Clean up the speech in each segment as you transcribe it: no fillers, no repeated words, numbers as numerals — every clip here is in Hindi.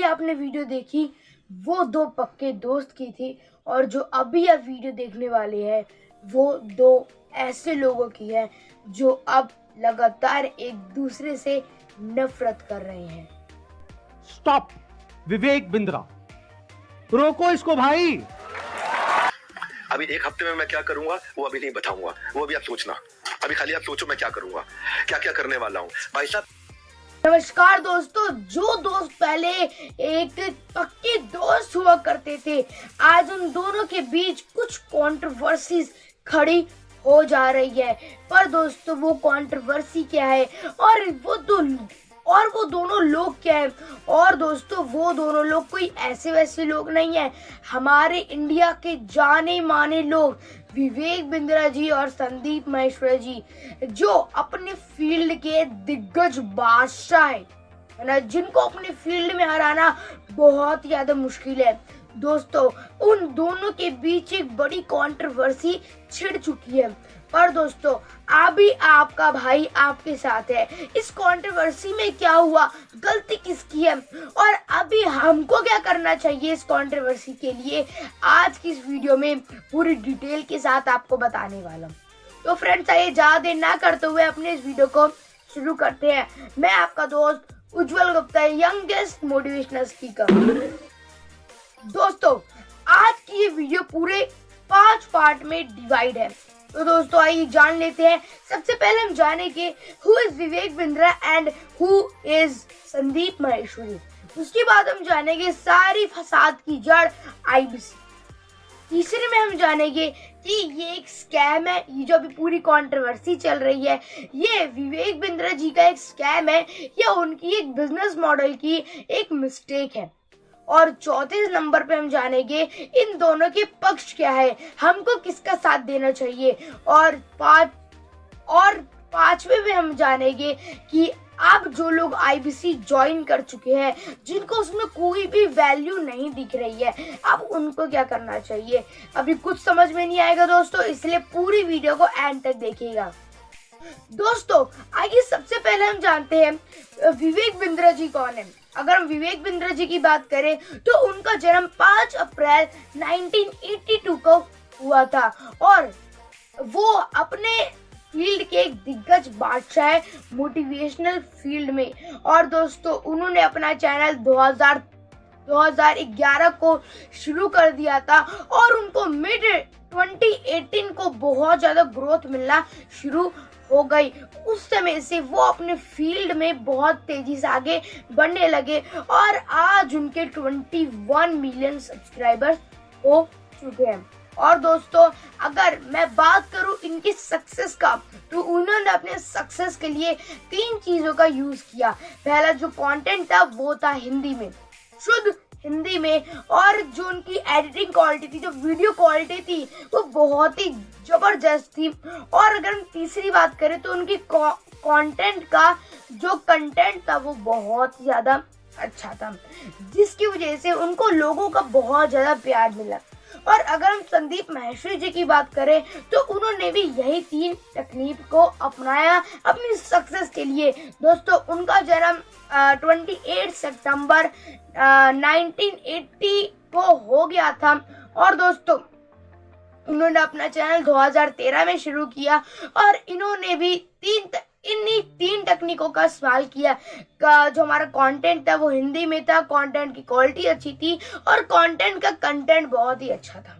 आपने वीडियो देखी वो दो पक्के दोस्त की थी, और जो अभी आप वीडियो देखने वाले हैं वो दो ऐसे लोगों की है जो अब लगातार एक दूसरे से नफरत कर रहे हैं। स्टॉप विवेक बिंद्रा, रोको इसको भाई। अभी एक हफ्ते में मैं क्या करूंगा वो अभी नहीं बताऊंगा, वो अभी आप सोचना। अभी खाली आप सोचो मैं क्या करूंगा, क्या क्या करने वाला हूँ भाई साहब। नमस्कार दोस्तों, जो दोस्त पहले एक पक्के दोस्त हुआ करते थे, आज उन दोनों के बीच कुछ कंट्रोवर्सीज खड़ी हो जा रही है। पर दोस्तों वो कंट्रोवर्सी क्या है और वो दोनों लोग क्या है? और दोस्तों वो दोनों लोग कोई ऐसे वैसे लोग नहीं है, हमारे इंडिया के जाने माने लोग विवेक बिंद्रा जी और संदीप माहेश्वरी जी, जो अपने फील्ड के दिग्गज बादशाह है ना, जिनको अपने फील्ड में हराना बहुत ज्यादा मुश्किल है। दोस्तों उन दोनों के बीच एक बड़ी कंट्रोवर्सी छिड़ चुकी है, पर दोस्तों अभी आपका भाई आपके साथ है। इस कंट्रोवर्सी में क्या हुआ, गलती किसकी है और अभी हमको क्या करना चाहिए इस कंट्रोवर्सी के लिए, आज की इस वीडियो में पूरी डिटेल के साथ आपको बताने वाला हूँ। तो फ्रेंड्स आइए ज्यादा देर ना करते हुए अपने इस वीडियो को शुरू करते हैं। मैं आपका दोस्त उज्जवल गुप्ता, यंगेस्ट मोटिवेशनल स्पीकर। दोस्तों आज की ये वीडियो पूरे 5 पार्ट में डिवाइड है, तो दोस्तों आइए जान लेते हैं। सबसे पहले हम जानेंगे who is Vivek Bindra and who is Sandeep Maheshwari. उसके बाद हम जानेंगे सारी फसाद की जड़ आईबीसी। तीसरे में हम जानेंगे कि ये एक स्कैम है, ये जो अभी पूरी कंट्रोवर्सी चल रही है ये विवेक बिंद्रा जी का एक स्कैम है या उनकी एक बिजनेस मॉडल की एक मिस्टेक है। और चौथे नंबर पे हम जानेंगे इन दोनों के पक्ष क्या है, हमको किसका साथ देना चाहिए। और पांचवे में हम जानेंगे कि अब जो लोग आईबीसी ज्वाइन कर चुके हैं, जिनको उसमें कोई भी वैल्यू नहीं दिख रही है, अब उनको क्या करना चाहिए। अभी कुछ समझ में नहीं आएगा दोस्तों, इसलिए पूरी वीडियो को एंड तक देखिएगा। दोस्तों आइए सबसे पहले हम जानते हैं विवेक बिंद्रा जी कौन है। अगर हम विवेक बिंद्रा जी की बात करें तो उनका जन्म 5 अप्रैल 1982 को हुआ था और वो अपने फील्ड के एक दिग्गज बादशाह है मोटिवेशनल फील्ड में। और दोस्तों उन्होंने अपना चैनल 2011 को शुरू कर दिया था और उनको मिड 2018 को बहुत ज्यादा ग्रोथ मिलना शुरू हो गई। उस समय से वो अपने फील्ड में बहुत तेजी से आगे बढ़ने लगे और आज उनके 21 मिलियन सब्सक्राइबर्स हो चुके हैं। और दोस्तों अगर मैं बात करूं इनकी सक्सेस का, तो उन्होंने अपने सक्सेस के लिए 3 चीजों का यूज किया। पहला जो कंटेंट था वो था हिंदी में, शुद्ध हिंदी में, और जो उनकी एडिटिंग क्वालिटी थी, जो वीडियो क्वालिटी थी वो बहुत ही जबरदस्त थी। और अगर हम तीसरी बात करें तो उनकी कंटेंट का जो कंटेंट था वो बहुत ज्यादा अच्छा था, जिसकी वजह से उनको लोगों का बहुत ज्यादा प्यार मिला। और अगर हम संदीप माहेश्वरी जी की बात करें तो उन्होंने भी यही 3 तकनीक को अपनाया अपनी सक्सेस के लिए। दोस्तों उनका जन्म 28 सितंबर 1980 को हो गया था और दोस्तों उन्होंने अपना चैनल 2013 में शुरू किया और इन्होंने भी इन्हीं 3 तकनीकों का इस्तेमाल किया। जो हमारा कंटेंट था वो हिंदी में था, कंटेंट की क्वालिटी अच्छी थी और कंटेंट का कंटेंट बहुत ही अच्छा था।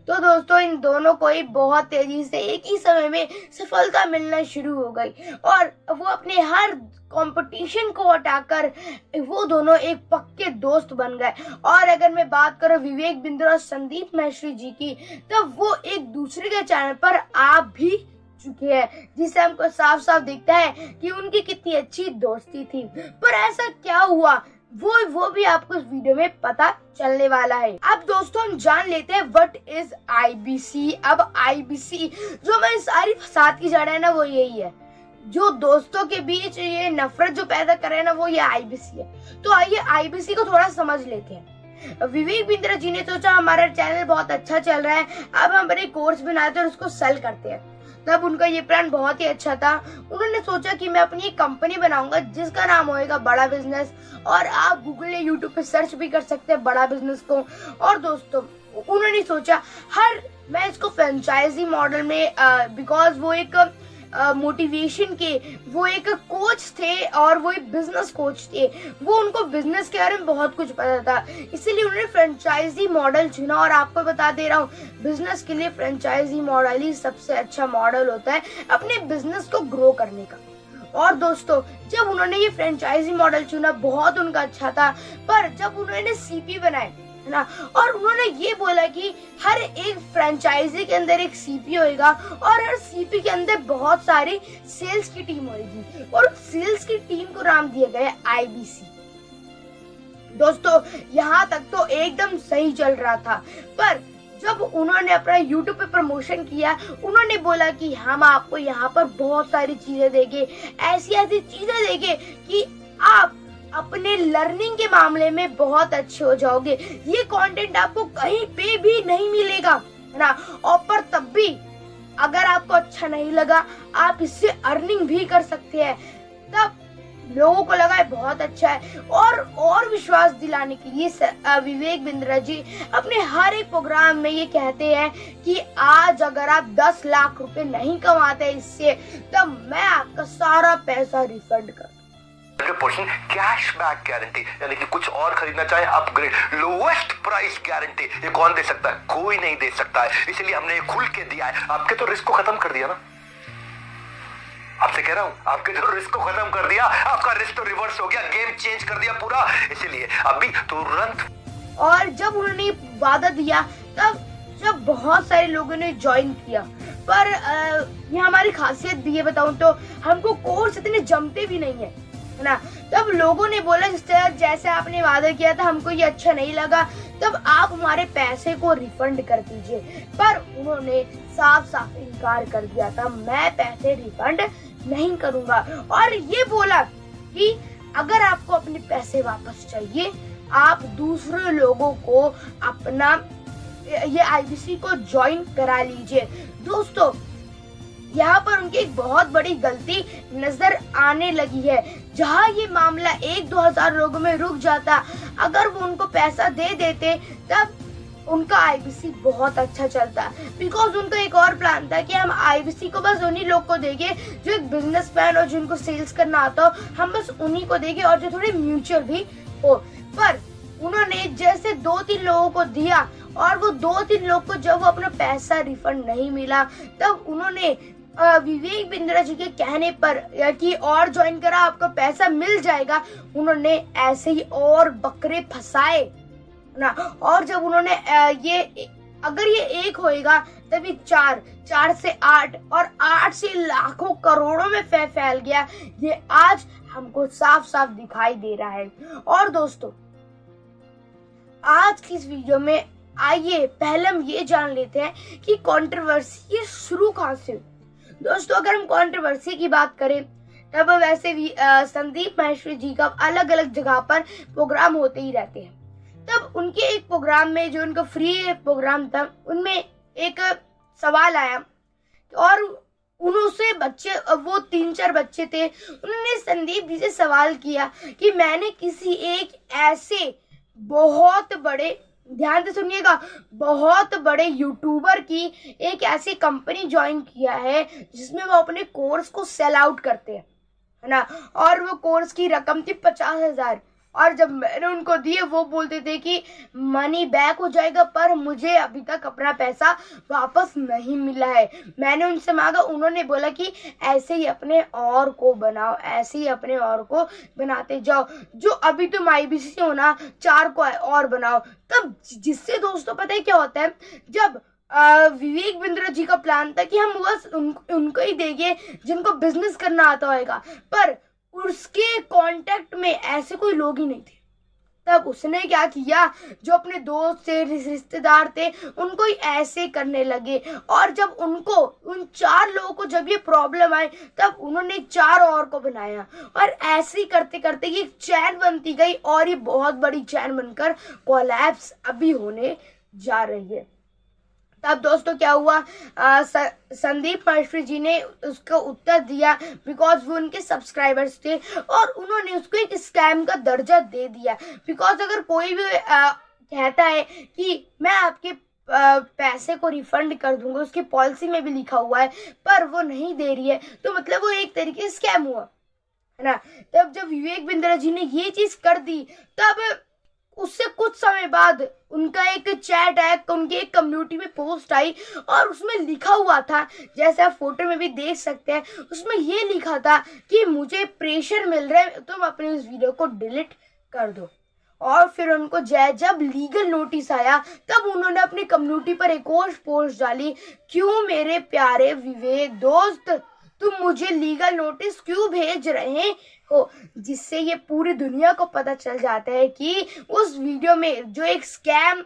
तो दोस्तों इन दोनों को ही बहुत तेजी से एक ही समय में सफलता मिलना शुरू हो गई और वो अपने हर कंपटीशन को हटाकर वो दोनों एक पक्के दोस्त बन गए। और अगर मैं बात करूं विवेक बिंद्रा और संदीप माहेश्वरी जी की, तो वो एक दूसरे के चैनल पर आ भी चुके हैं, जिससे हमको साफ साफ दिखता है कि उनकी कितनी अच्छी दोस्ती थी। पर ऐसा क्या हुआ वो भी आपको इस वीडियो में पता चलने वाला है। अब दोस्तों हम जान लेते हैं व्हाट इज आईबीसी। अब आईबीसी जो हमारी सारी फसाद की जड़ है ना, वो यही है, जो दोस्तों के बीच ये नफरत जो पैदा करे ना, वो ये आईबीसी है। तो आइए आईबीसी को थोड़ा समझ लेते हैं। विवेक बिंद्रा जी ने सोचा हमारा चैनल बहुत अच्छा चल रहा है, अब हम अपने कोर्स बनाते हैं और उसको सेल करते हैं। तब उनका ये प्लान बहुत ही अच्छा था। उन्होंने सोचा कि मैं अपनी एक कंपनी बनाऊंगा जिसका नाम होएगा बड़ा बिजनेस, और आप गूगल या यूट्यूब पे सर्च भी कर सकते हैं बड़ा बिजनेस को। और दोस्तों उन्होंने सोचा मैं इसको फ्रेंचाइजी मॉडल में, बिकॉज वो एक मोटिवेशन के वो एक कोच थे और वो एक बिजनेस कोच थे, वो उनको बिजनेस के बारे में बहुत कुछ पता था, इसीलिए उन्होंने फ्रेंचाइजी मॉडल चुना। और आपको बता दे रहा हूँ, बिजनेस के लिए फ्रेंचाइजी मॉडल ही सबसे अच्छा मॉडल होता है अपने बिजनेस को ग्रो करने का। और दोस्तों जब उन्होंने ये फ्रेंचाइजी मॉडल चुना बहुत उनका अच्छा था, पर जब उन्होंने सीपी बनाए है ना, और उन्होंने ये बोला कि हर एक फ्रेंचाइजी के अंदर एक सीपी होएगा और हर सीपी के अंदर बहुत सारी सेल्स की टीम होगी, और सेल्स की टीम को नाम दिया गया आईबीसी। दोस्तों यहाँ तक तो एकदम सही चल रहा था, पर जब उन्होंने अपना YouTube पे प्रमोशन किया, उन्होंने बोला कि हम आपको यहाँ पर बहुत सारी चीजें देंगे, ऐसी ऐसी चीजें देंगे कि आप अपने लर्निंग के मामले में बहुत अच्छे हो जाओगे। ये कंटेंट आपको कहीं पे भी नहीं मिलेगा, है ना। और पर तब भी अगर आपको अच्छा नहीं लगा, आप इससे अर्निंग भी कर सकते हैं। तब लोगों को लगा बहुत अच्छा है, और विश्वास दिलाने के लिए विवेक बिंद्रा जी अपने हर एक प्रोग्राम में ये कहते हैं कि आज अगर आप 10 लाख रुपए नहीं कमाते इससे, तब मैं आपका सारा पैसा रिफंड कर 100% कैशबैक गारंटी, यानी कि कुछ और खरीदना चाहे अपग्रेड, लोवेस्ट प्राइस गारंटी। ये कौन दे सकता है? कोई नहीं दे सकता है, इसलिए हमने ये खुल के दिया है। आपके तो रिस्क को खत्म कर दिया ना, आपसे कह रहा हूं, आपके तो रिस्क को खत्म कर दिया, आपका रिस्क तो रिवर्स हो गया, गेम चेंज कर दिया पूरा, इसीलिए अभी तुरंत। और जब उन्होंने वादा दिया, तब जब बहुत सारे लोगों ने ज्वाइन किया, पर ये हमारी खासियत भी है बताऊं तो, हमको कोर्स इतने जमते भी नहीं है ना। तब लोगों ने बोला जिस तरह जैसे आपने वादा किया था हमको ये अच्छा नहीं लगा, तब आप हमारे पैसे को रिफंड कर दीजिए। पर उन्होंने साफ साफ इनकार कर दिया था, मैं पैसे रिफंड नहीं करूंगा। और ये बोला कि अगर आपको अपने पैसे वापस चाहिए, आप दूसरे लोगों को अपना ये आईबीसी को ज्वाइन करा लीजिए। दोस्तों यहाँ पर उनकी एक बहुत बड़ी गलती नजर आने लगी है। जहाँ ये मामला 1-2 हजार लोगों में रुक जाता, अगर वो उनको पैसा दे देते, तब उनका आईबीसी बहुत अच्छा चलता। बिकॉज उनका एक और प्लान था कि हम आईबीसी को बस उन्हीं लोग को देंगे जो एक बिजनेसमैन और जिनको सेल्स करना आता हो, हम बस उन्हीं को देंगे, और जो थोड़े म्यूचुअल भी हो। पर उन्होंने जैसे 2-3 लोगों को दिया, और वो 2-3 लोग को जब वो अपना पैसा रिफंड नहीं मिला, तब उन्होंने विवेक बिंद्रा जी के कहने पर कि और ज्वाइन करा आपका पैसा मिल जाएगा, उन्होंने ऐसे ही और बकरे फंसाए ना। और जब उन्होंने अगर ये 1 होएगा तभी 4 से 8 और 8 से लाखों करोड़ों में फैल गया, ये आज हमको साफ साफ दिखाई दे रहा है। और दोस्तों आज की इस वीडियो में आइए पहले हम ये जान लेते हैं कि कंट्रोवर्सी ये शुरू कहाँ से हुई। दोस्तों अगर हम कंट्रोवर्सी की बात करें, तब वैसे भी संदीप माहेश्वरी जी का अलग अलग जगह पर प्रोग्राम होते ही रहते हैं। तब उनके एक प्रोग्राम में, जो उनका फ्री प्रोग्राम था, उनमें एक सवाल आया और उनसे बच्चे, वो 3-4 बच्चे थे, उन्होंने संदीप जी से सवाल किया कि मैंने किसी एक ऐसे बहुत बड़े, ध्यान से सुनिएगा, बहुत बड़े यूट्यूबर की एक ऐसी कंपनी ज्वाइन किया है जिसमें वो अपने कोर्स को सेल आउट करते हैं, है ना। और वो कोर्स की रकम थी 50,000, और जब मैंने उनको दिए वो बोलते थे कि मनी बैक हो जाएगा, पर मुझे अभी तक अपना पैसा वापस नहीं मिला है। मैंने उनसे मांगा, उन्होंने बोला कि ऐसे ही अपने और को बनाओ, ऐसे ही अपने और को बनाते जाओ, जो अभी तुम आईबीसी हो ना, 4 को और बनाओ। तब जिससे दोस्तों पता है क्या होता है, जब विवेक बिंद्रा जी का प्लान था कि हम बस उनको ही देंगे जिनको बिजनेस करना आता होगा, पर उसके कांटेक्ट में ऐसे कोई लोग ही नहीं थे। तब उसने क्या किया, जो अपने दोस्त थे, रिश्तेदार थे, उनको ही ऐसे करने लगे। और जब उनको, उन 4 लोगों को जब ये प्रॉब्लम आई, तब उन्होंने 4 और को बनाया, और ऐसे ही करते करते ये चैन बनती गई, और ये बहुत बड़ी चैन बनकर कोलैप्स अभी होने जा रही है। तब दोस्तों क्या हुआ, संदीप महेश्वरी जी ने उसका उत्तर दिया बिकॉज वो उनके सब्सक्राइबर्स थे और उन्होंने उसको एक स्कैम का दर्जा दे दिया। बिकॉज अगर कोई भी कहता है कि मैं आपके पैसे को रिफंड कर दूंगा, उसकी पॉलिसी में भी लिखा हुआ है, पर वो नहीं दे रही है, तो मतलब वो एक तरीके से स्कैम हुआ, है ना। तब जब विवेक बिंद्रा जी ने ये चीज कर दी, तब उससे कुछ समय बाद उनका एक चैट आया, उनकी एक कम्युनिटी में पोस्ट आई और उसमें लिखा हुआ था, जैसे आप फोटो में भी देख सकते हैं, उसमें ये लिखा था कि मुझे प्रेशर मिल रहा है, तुम अपने इस वीडियो को डिलीट कर दो। और फिर उनको जब लीगल नोटिस आया, तब उन्होंने अपनी कम्युनिटी पर एक और पोस्ट डाली, क्यों मेरे प्यारे विवेक दोस्त, तुम मुझे लीगल नोटिस क्यों भेज रहे हो, जिससे ये पूरी दुनिया को पता चल जाता है कि उस वीडियो में जो एक स्कैम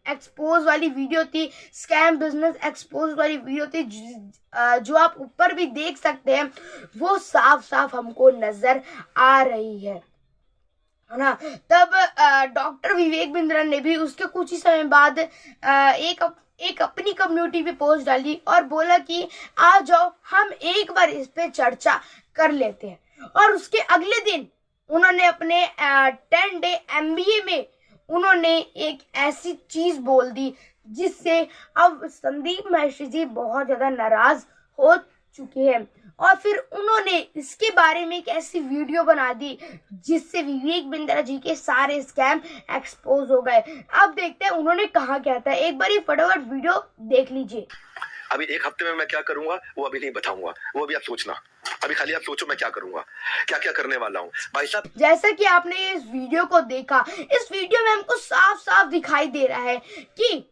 एक्सपोज वाली वीडियो थी, स्कैम बिजनेस एक्सपोज वाली वीडियो थी, जो आप ऊपर भी देख सकते हैं, वो साफ साफ हमको नजर आ रही है ना। तब डॉक्टर विवेक बिंद्रा ने भी उसके कुछ ही समय बाद एक अपनी कम्युनिटी पे पोस्ट डाली और बोला कि आ जाओ हम एक बार इस पे चर्चा कर लेते हैं। और उसके अगले दिन उन्होंने अपने 10 डे MBA में उन्होंने एक ऐसी चीज बोल दी जिससे अब संदीप महेश्वरी जी बहुत ज्यादा नाराज हो चुके हैं। और फिर उन्होंने इसके बारे में एक ऐसी वीडियो बना दी जिससे विवेक बिंद्रा जी के सारे स्कैम एक्सपोज हो गए। अब देखते हैं उन्होंने कहा क्या था, एक बार ये फटाफट वीडियो देख लीजिए। अभी एक हफ्ते में मैं क्या करूंगा वो अभी नहीं बताऊंगा, वो अभी आप सोचना। अभी खाली आप सोचो मैं क्या करूंगा, क्या क्या करने वाला हूँ भाई साहब। जैसा कि आपने इस वीडियो को देखा, इस वीडियो में हमको साफ साफ दिखाई दे रहा है कि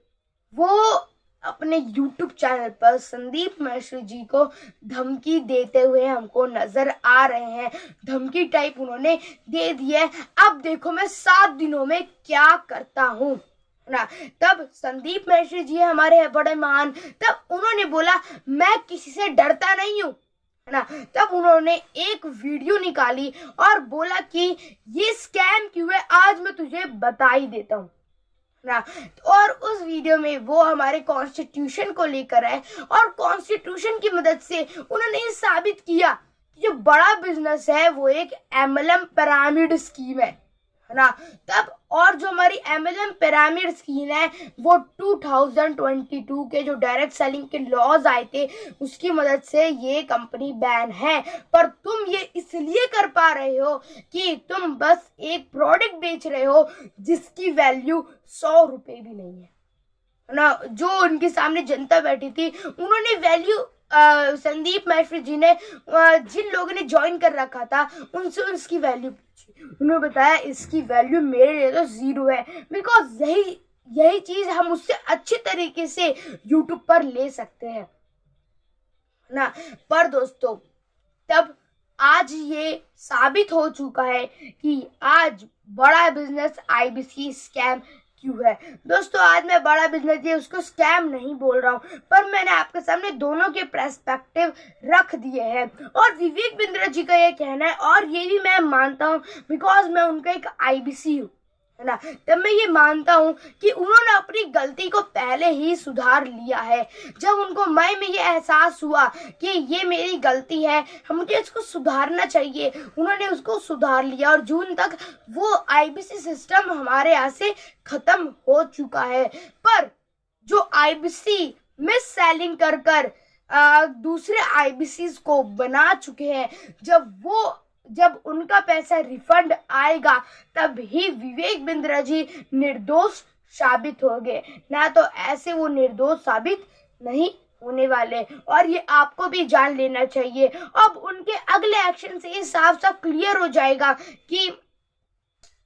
वो अपने YouTube चैनल पर संदीप महेश्वरी जी को धमकी देते हुए हमको नजर आ रहे हैं। धमकी टाइप उन्होंने दे दी है, अब देखो मैं 7 दिनों में क्या करता हूँ ना। तब संदीप महेश्वरी जी हमारे बड़े महान, तब उन्होंने बोला मैं किसी से डरता नहीं हूँ ना। तब उन्होंने एक वीडियो निकाली और बोला कि ये स्कैम क्यों है, आज मैं तुझे बता ही देता हूँ ना। और उस वीडियो में वो हमारे कॉन्स्टिट्यूशन को लेकर आए और कॉन्स्टिट्यूशन की मदद से उन्होंने ये साबित किया कि जो बड़ा बिजनेस है वो एक MLM पिरामिड स्कीम है ना। तब और जो हमारी MLM पिरामिड स्कीम है वो 2022 के जो डायरेक्ट सेलिंग के लॉज आए थे उसकी मदद से ये कंपनी बैन है। पर तुम ये इसलिए कर पा रहे हो कि तुम बस एक प्रोडक्ट बेच रहे हो जिसकी वैल्यू 100 रुपए भी नहीं है ना। जो उनके सामने जनता बैठी थी उन्होंने वैल्यू संदीप महेश्वरी जी ने जिन लोगों ने ज्वाइन कर रखा था उनसे उसकी वैल्यू पूछी, उन्होंने बताया इसकी वैल्यू मेरे लिए तो 0 है। बिकॉज यही चीज हम उससे अच्छे तरीके से YouTube पर ले सकते हैं ना। पर दोस्तों तब आज ये साबित हो चुका है कि आज बड़ा बिजनेस IBC स्कैम क्यों है। दोस्तों आज मैं बड़ा बिजनेस है उसको स्कैम नहीं बोल रहा हूँ, पर मैंने आपके सामने दोनों के पर्सपेक्टिव रख दिए हैं। और विवेक बिंद्रा जी का ये कहना है और ये भी मैं मानता हूँ बिकॉज मैं उनका एक IBC हूँ, है ना। तब मैं ये मानता हूँ कि उन्होंने अपनी गलती को पहले ही सुधार लिया है। जब उनको मई में ये एहसास हुआ कि ये मेरी गलती है, मुझे इसको सुधारना चाहिए, उन्होंने उसको सुधार लिया और जून तक वो IBC सिस्टम हमारे यहाँ से खत्म हो चुका है। पर जो IBC मिस सेलिंग कर दूसरे IBCs को बना चुके हैं, जब उनका पैसा रिफंड आएगा तब ही विवेक बिंद्रा जी निर्दोष साबित होंगे, ना तो ऐसे वो निर्दोष साबित नहीं होने वाले। और ये आपको भी जान लेना चाहिए। अब उनके अगले एक्शन से ये साफ साफ क्लियर हो जाएगा कि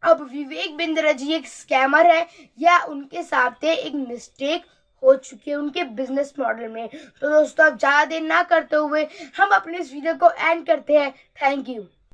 अब विवेक बिंद्रा जी एक स्कैमर है या उनके साथ एक मिस्टेक हो चुकी है उनके बिजनेस मॉडल में। तो दोस्तों अब ज्यादा देर ना करते हुए हम अपने इस वीडियो को एंड करते हैं। Thank you.